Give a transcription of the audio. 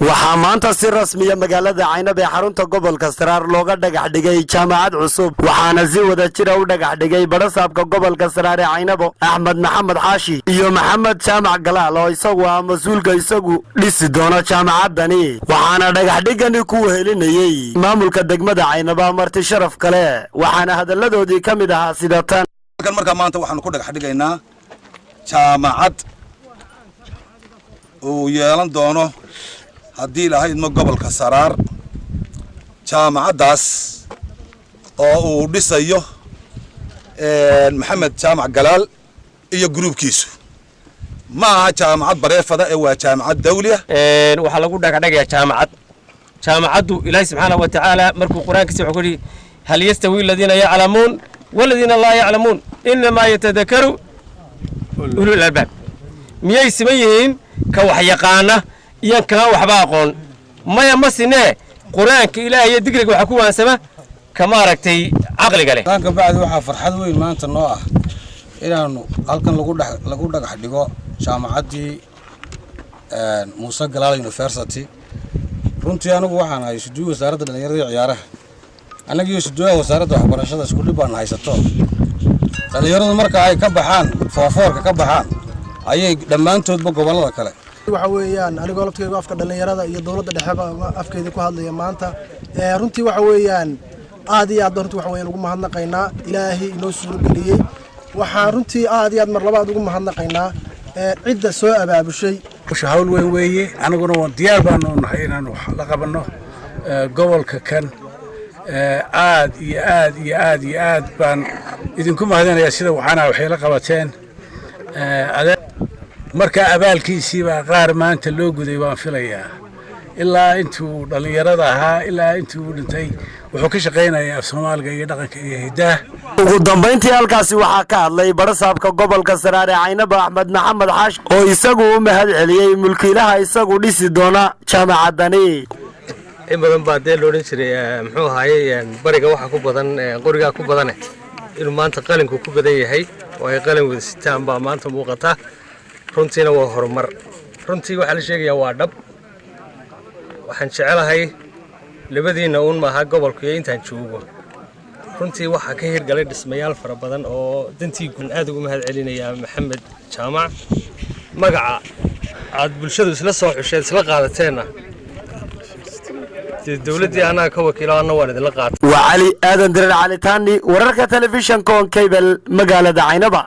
waxaa maanta si rasmiya magaalada Caynab ee xarunta gobolka Saraar looga dhagax dhigay jaamacad cusub waxaana si wada jir ah u dhagax dhigay barasaabka gobolka Saraar ee Caynab Axmed Maxamed Xaashi iyo Maxamed Jaamac Galaal oo isagu ah mas'uulka isagu dhisi doona jaamacadani waxaana dhagax dhigani ku wehelinayay maamulka degmada Caynab marti sharaf kale waxaana hadaladoodii kamid ahaa sida tan marka maanta waxaan ku dhagax dhigaynaa jaamacad oo yeelan doono haddii lahayd ma gobolka Saraar jaamacadaas oo uu dhisayo Maxamed Jaamac Galaal iyo groupkiisu ma aha jaamacad bareefada ee waa jaamacad dawli ah waxa lagu dhagaxdhigay jaamacadu Ilaahay subhanahu wa ta'ala markuu quraankiisa wuxuu yiri hal yastawi alladhina ya'lamun walladhina la ya'lamun inma yatadhakkaru ulul albab miyay simayeen ka wax yaqaana iyo ka waxba aqoon maya masine quraanka Ilaahay digriga waxa ku waansama kama aragtay aqliga leh ka baad waxa farxad weyn maanta noo ah inaanu halkan lagu dhagax dhigo jaamacadii Muuse Galaal University runtii anigu waxaan ahay sidoo wasaaradda dhalinyarada ciyaaraha anagu sidoo wasaaradda waxbarashada isku dhib baan haysato dhalinyaradu marka ay ka baxaan foofoorka ka baxaan ayay dhamaantoodba gobolada kale waxa weeyaan anigoo laftayga afka dhalinyarada iyo dawladda dhexeba afkeeda ku hadlaya maanta runtii waxa weeyaan aad iyo aad runtii waxa weeyaan ugu mahadnaqaynaa Ilaahay inoo suuro galiyay waxa runtii aad iyo aad mar labaad ugu mahadnaqaynaa cidda soo abaabushay hawl weyn weeye anaguna waan diyaar baan u nahay inaan wax la qabano gobolka kan aad iyo aad baan idinku mahadinayaa sida waxaana waxay la qabateen marka abaalkiisii baa qaar maanta loo guday waan filayaa ilaa intuu dhalinyarada ahaa ilaa intuu dhintay wuxuu ka shaqeynayaa af Soomaaliga iyo dhaqanka iyo hidaha ugu dambeyntii halkaasi waxaa ka hadlay barasaabka gobolka Saraar ee Caynab Axmed Maxamed Xaashi oo isagu u mahad celiyay mulkiilaha isagu dhisi doona jaamacadani in badan baa dee loo jiray muxuu ahaayay bariga waxa ku badan qoriga ku badan inuu maanta qalinku ku badan yahay oo ay qalin wada sitaan baa maanta muuqata runtiina waa horumar runtii waxa la sheegayaa waa dhab waxaan jecelahay labadiina uun ma aha gobolka iyo intaan joogo runtii waxa ka hirgalay dhismayaal fara badan oo dantii guud aad ugu mahad celinaya Maxamed Jaamac magaca aad bulshadu isla soo xusheed isla qaadateena dawladii ana ka wakiilana waan idin la qaatay وعلي آدم درر علي تاني ورركة تلفزيون كون كيبل مقالة عينبا